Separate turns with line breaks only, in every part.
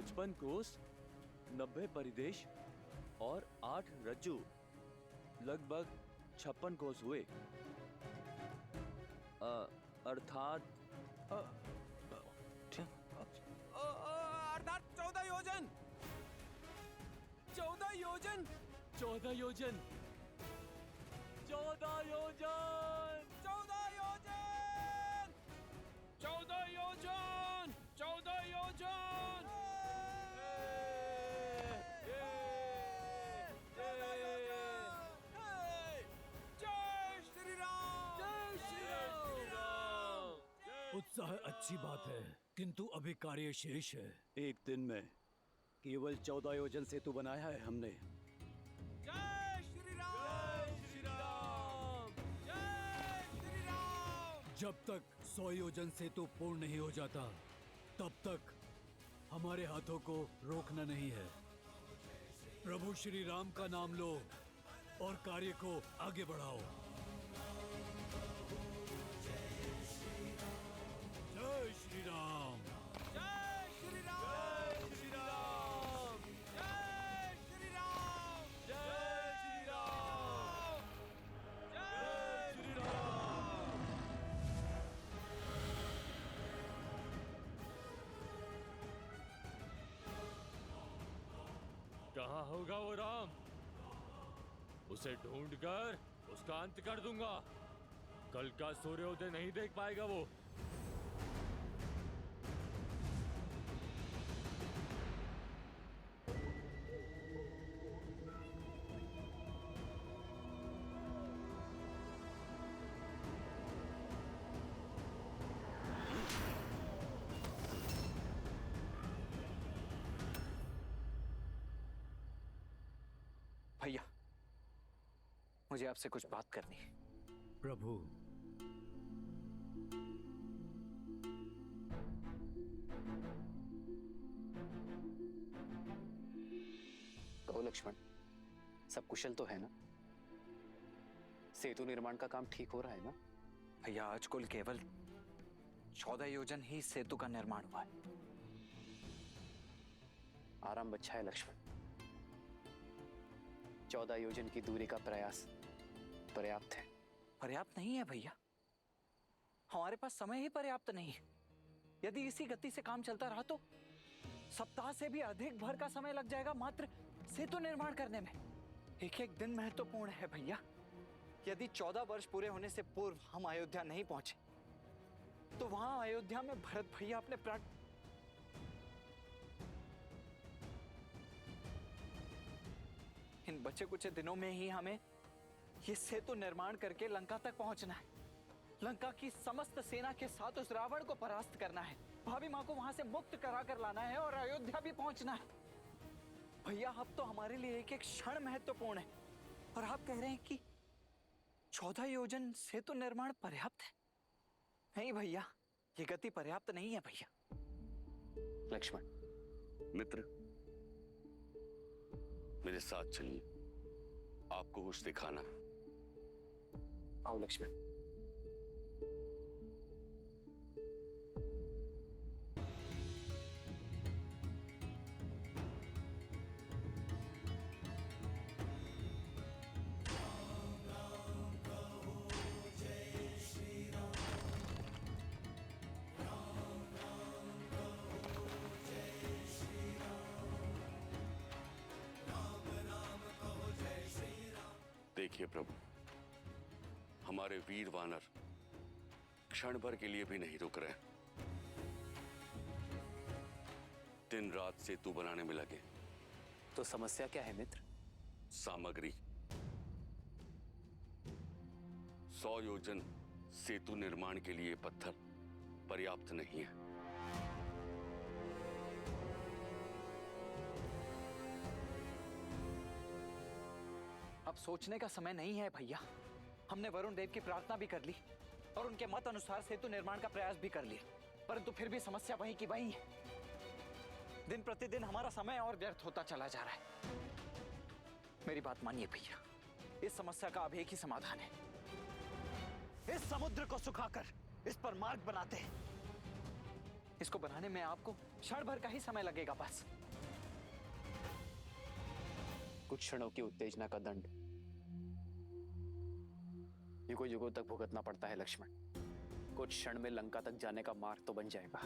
55 कोस, 90 परिदेश और 8 रज्जू, लगभग 56 कोस हुए। अर्थात
14 योजन। 14 योजन।
14 योजन। 14 योजन।
14 योजन। 14 योजन। 14 योजन। 14 योजन। जय श्री राम।
जय श्री राम।
उत्साह अच्छी बात है, किंतु अभी कार्य शेष है।
एक दिन में केवल 14 योजन सेतु बनाया है हमने।
जय श्री राम।
जय श्री राम।
जय श्री राम।
जब तक 100 योजन सेतु पूर्ण नहीं हो जाता, तब तक हमारे हाथों को रोकना नहीं है। प्रभु श्री राम का नाम लो और कार्य को आगे बढ़ाओ। जय श्री राम।
जय श्री राम।
जय श्री राम।
जय श्री राम।
जय श्री राम।
जय
श्री राम। कहाँ होगा वो राम? उसे ढूंढकर उसका अंत कर दूंगा। कल का सूर्योदय नहीं देख पाएगा वो।
भैया, मुझे आपसे कुछ बात करनी है।
प्रभु,
कहो लक्ष्मण, सब कुशल तो है ना? सेतु निर्माण का काम ठीक हो रहा है ना? भैया, आज कुल केवल 14 योजन ही सेतु का निर्माण हुआ है। आराम अच्छा है लक्ष्मण। 14 योजन की दूरी का प्रयास पर्याप्त है। पर्याप्त नहीं है भैया, हमारे पास समय ही पर्याप्त नहीं है। यदि इसी गति से काम चलता रहा तो सप्ताह से भी अधिक भर का समय लग जाएगा मात्र सेतु निर्माण करने में। एक एक दिन महत्वपूर्ण है भैया। यदि 14 वर्ष पूरे होने से पूर्व हम अयोध्या नहीं पहुंचे तो वहां अयोध्या में भरत भैया अपने प्राण इन बचे कुछ दिनों में ही हमें ये सेतु निर्माण करके लंका तक पहुंचना है। लंका की समस्त सेना के साथ उस रावण को परास्त करना है, भाभी माँ को वहां से मुक्त करा कर लाना है और अयोध्या भी पहुंचना है। भैया, अब तो हमारे लिए एक एक क्षण महत्वपूर्ण है और आप कह रहे हैं कि 14 योजन सेतु निर्माण पर्याप्त है? नहीं भैया, ये गति पर्याप्त नहीं है भैया। लक्ष्मण
मित्र, मेरे साथ चलिए, आपको कुछ दिखाना।
आओ लक्ष्मण।
देखिए प्रभु, हमारे वीर वानर क्षण भर के लिए भी नहीं रुक रहे। दिन रात सेतु बनाने में लगे।
तो समस्या क्या है मित्र?
सामग्री। 100 योजन सेतु निर्माण के लिए पत्थर पर्याप्त नहीं है।
अब सोचने का समय नहीं है भैया। हमने वरुण देव की प्रार्थना भी कर ली और उनके मत अनुसार सेतु निर्माण का प्रयास भी कर लिया, परंतु फिर भी समस्या वही की वही है। दिन प्रतिदिन हमारा समय और व्यर्थ होता चला जा रहा है। मेरी बात मानिए भैया, इस समस्या का अब एक ही समाधान है। इस समुद्र को सुखाकर इस पर मार्ग बनाते हैं। इसको बनाने में आपको क्षण भर का ही समय लगेगा बस।
कुछ क्षणों की उत्तेजना का दंड युगों युगों तक भुगतना पड़ता है लक्ष्मण। कुछ क्षण में लंका तक जाने का मार्ग तो बन जाएगा,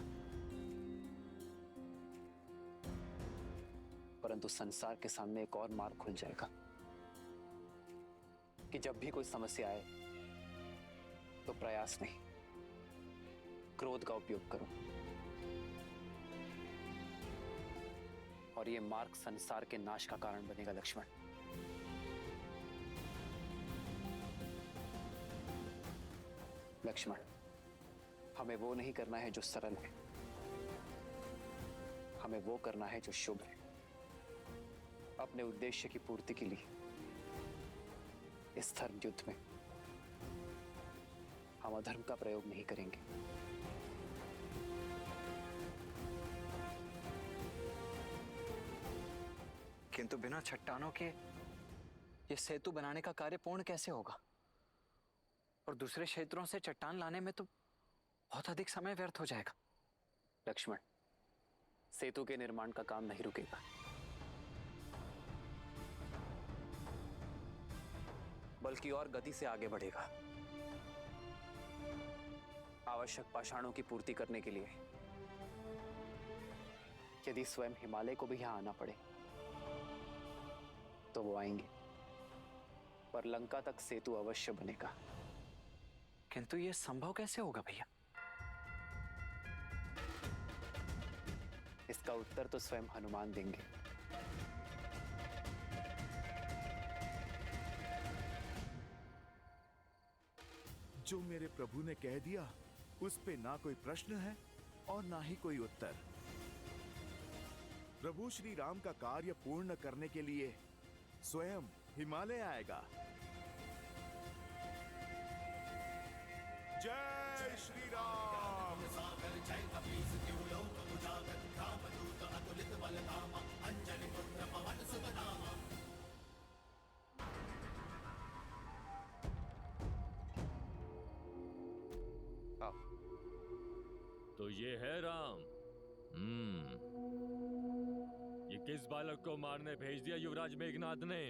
परंतु संसार के सामने एक और मार्ग खुल जाएगा कि जब भी कोई समस्या आए तो प्रयास नहीं, क्रोध का उपयोग करो। और यह मार्ग संसार के नाश का कारण बनेगा लक्ष्मण। लक्ष्मण, हमें वो नहीं करना है जो सरल है, हमें वो करना है जो शुभ है। अपने उद्देश्य की पूर्ति के लिए इस धर्म युद्ध में हम अधर्म का प्रयोग नहीं करेंगे।
किंतु बिना चट्टानों के ये सेतु बनाने का कार्य पूर्ण कैसे होगा? और दूसरे क्षेत्रों से चट्टान लाने में तो बहुत अधिक समय व्यर्थ हो जाएगा।
लक्ष्मण, सेतु के निर्माण का काम नहीं रुकेगा। बल्कि और गति से आगे बढ़ेगा। आवश्यक पाषाणों की पूर्ति करने के लिए यदि स्वयं हिमालय को भी यहां आना पड़े तो वो आएंगे, पर लंका तक सेतु अवश्य बनेगा।
किंतु ये संभव कैसे होगा भैया?
इसका उत्तर तो स्वयं हनुमान देंगे।
जो मेरे प्रभु ने कह दिया उस पे ना कोई प्रश्न है और ना ही कोई उत्तर। प्रभु श्री राम का कार्य पूर्ण करने के लिए स्वयं हिमालय आएगा। जय श्री राम।
तो ये है राम। ये किस बालक को मारने भेज दिया युवराज मेघनाद ने?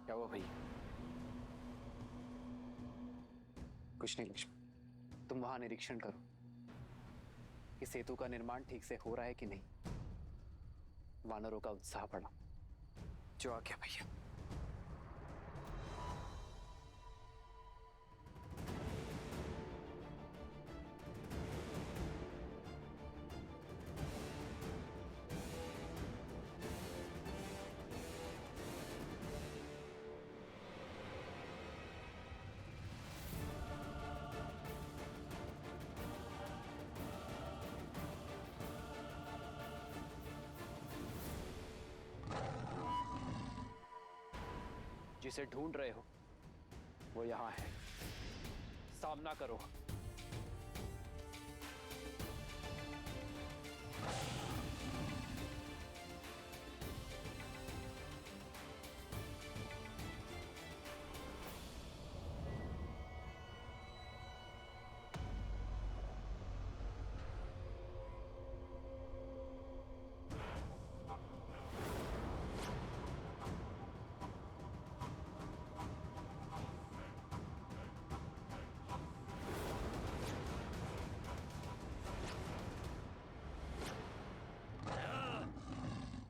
क्या हुआ भैया? कुछ नहीं लक्ष्मण, तुम वहां निरीक्षण करो कि सेतु का निर्माण ठीक से हो रहा है कि नहीं। वानरों का उत्साह बढ़ा।
जो आ गया भैया।
जिसे ढूंढ रहे हो वो यहां है, सामना करो।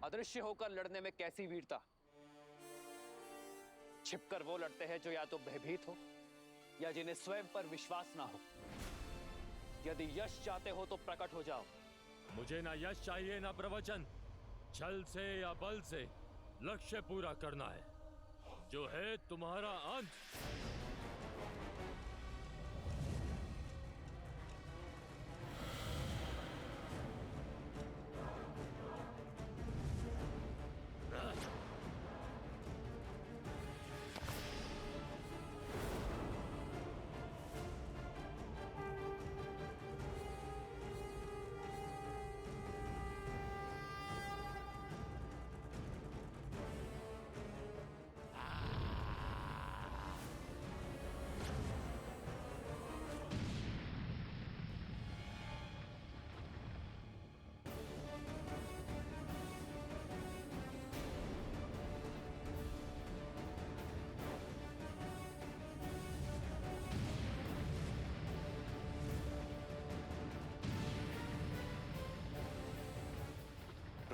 अदृश्य होकर लड़ने में कैसी वीरता। छिपकर वो लड़ते हैं जो या तो भयभीत हो या जिन्हें स्वयं पर विश्वास ना हो। यदि यश चाहते हो तो प्रकट हो जाओ।
मुझे ना यश चाहिए ना प्रवचन। छल से या बल से लक्ष्य पूरा करना है, जो है तुम्हारा अंत।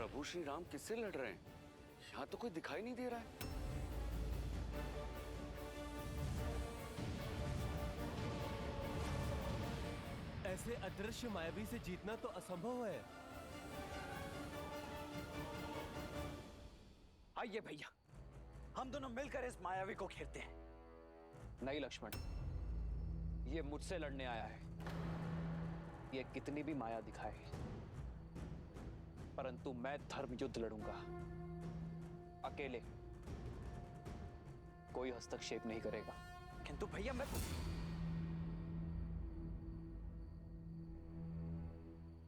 प्रभु श्री राम किससे लड़ रहे हैं? यहाँ तो कोई दिखाई नहीं दे रहा है।
ऐसे अदृश्य मायावी से जीतना तो असंभव है।
आइए भैया, हम दोनों मिलकर इस मायावी को घेरते हैं।
नहीं लक्ष्मण, ये मुझसे लड़ने आया है। ये कितनी भी माया दिखाए, परंतु मैं धर्म युद्ध लड़ूंगा अकेले। कोई हस्तक्षेप नहीं करेगा।
किंतु भैया मैं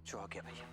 जो आ गया भैया।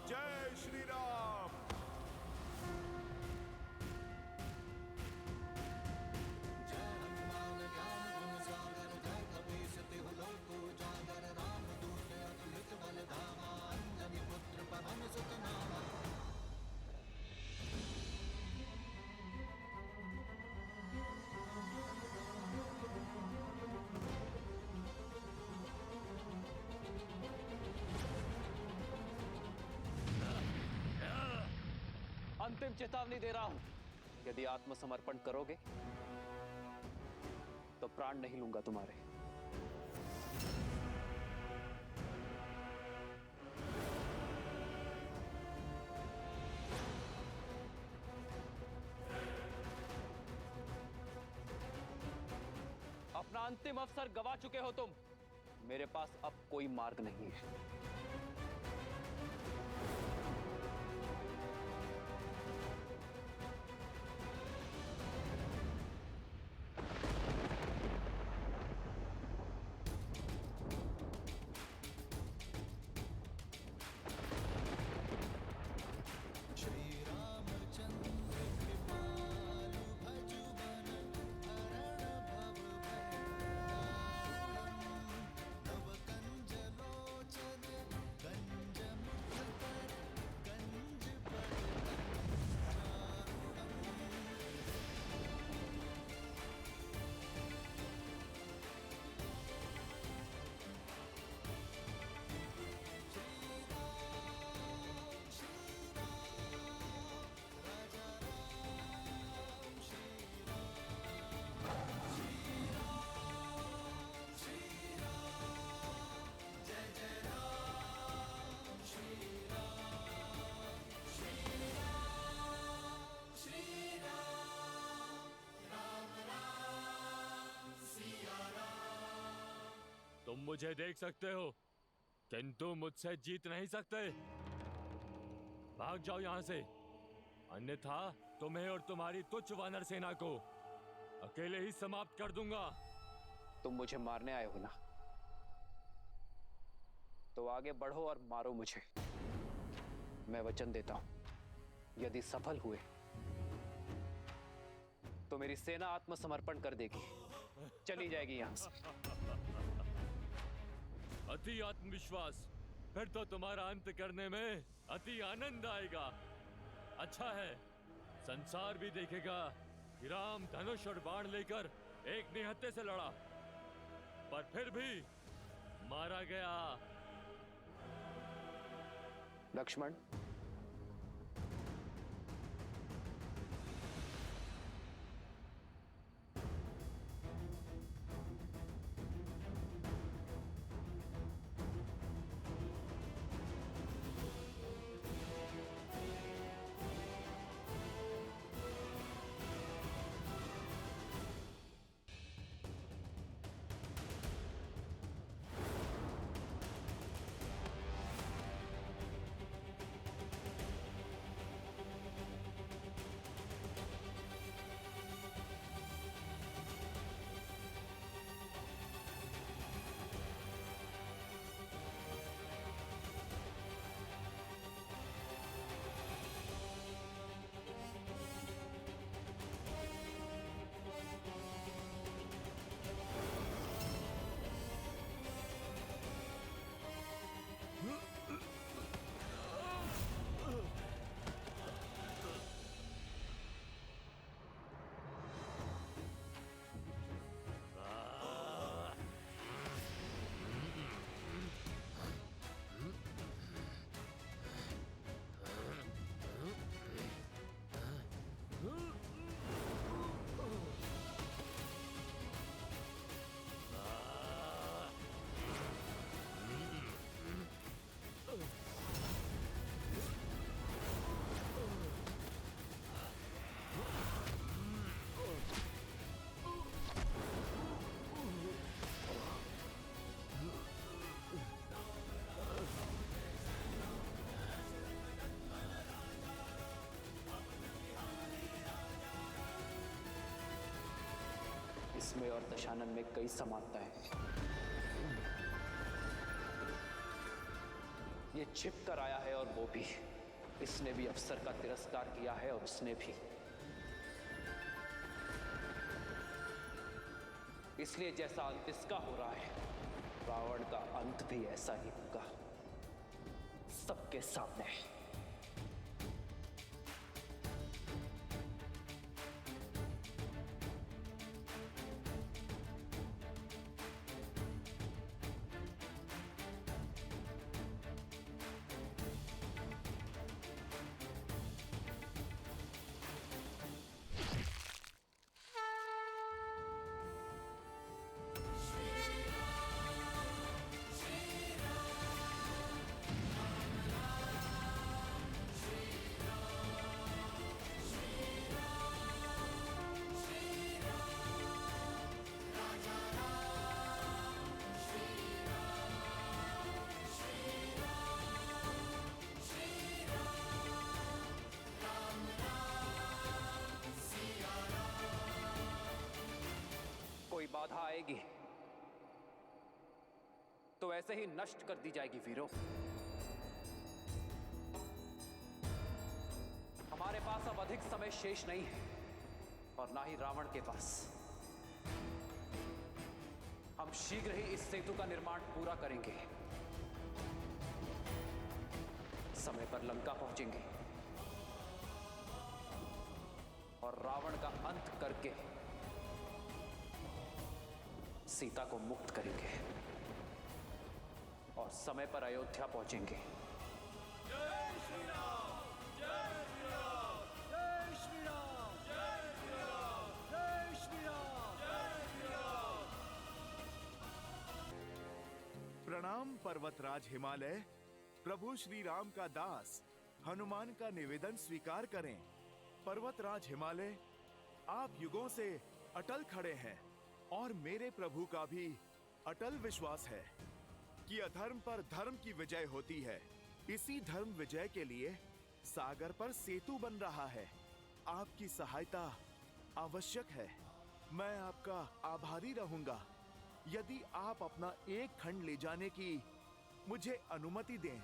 जय श्री राम।
अंतिम चेतावनी दे रहा हूं, यदि आत्मसमर्पण करोगे तो प्राण नहीं लूंगा तुम्हारे। अपना अंतिम अवसर गवा चुके हो तुम। मेरे पास अब कोई मार्ग नहीं है।
तुम मुझे देख सकते हो, किंतु मुझसे जीत नहीं सकते। भाग जाओ यहां से, अन्यथा तुम्हें और तुम्हारी तुच्छ वानर सेना को अकेले ही समाप्त कर दूंगा।
तुम मुझे मारने आए हो ना, तो आगे बढ़ो और मारो मुझे। मैं वचन देता हूं, यदि सफल हुए तो मेरी सेना आत्मसमर्पण कर देगी, चली जाएगी यहां से।
अति आत्मविश्वास, फिर तो तुम्हारा अंत करने में अति आनंद आएगा। अच्छा है, संसार भी देखेगा कि राम धनुष और बाण लेकर एक निहत्थे से लड़ा, पर फिर भी मारा गया।
लक्ष्मण, इसमें और दशानन में कई समानता है। ये छिप कर आया है और वो भी। इसने भी अवसर का तिरस्कार किया है और उसने भी। इसलिए जैसा अंत इसका हो रहा है, रावण का अंत भी ऐसा ही होगा, सबके सामने। कोई बाधा आएगी तो ऐसे ही नष्ट कर दी जाएगी वीरों। हमारे पास अब अधिक समय शेष नहीं है और ना ही रावण के पास। हम शीघ्र ही इस सेतु का निर्माण पूरा करेंगे। समय पर लंका पहुंचेंगे और रावण का अंत करके सीता को मुक्त करेंगे और समय पर अयोध्या पहुंचेंगे।
जय श्री राम, जय श्री राम, जय श्री राम, जय श्री राम, जय श्री राम, जय श्री राम।
प्रणाम पर्वतराज हिमालय। प्रभु श्री राम का दास हनुमान का निवेदन स्वीकार करें। पर्वतराज हिमालय, आप युगों से अटल खड़े हैं और मेरे प्रभु का भी अटल विश्वास है कि अधर्म पर धर्म की विजय होती है। इसी धर्म विजय के लिए सागर पर सेतु बन रहा है। आपकी सहायता आवश्यक है। मैं आपका आभारी रहूंगा यदि आप अपना एक खंड ले जाने की मुझे अनुमति दें।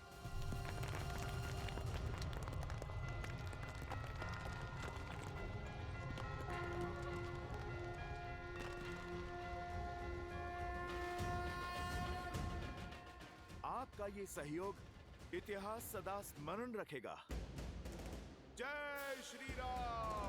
आपका ये सहयोग इतिहास सदा स्मरण रखेगा। जय श्री राम।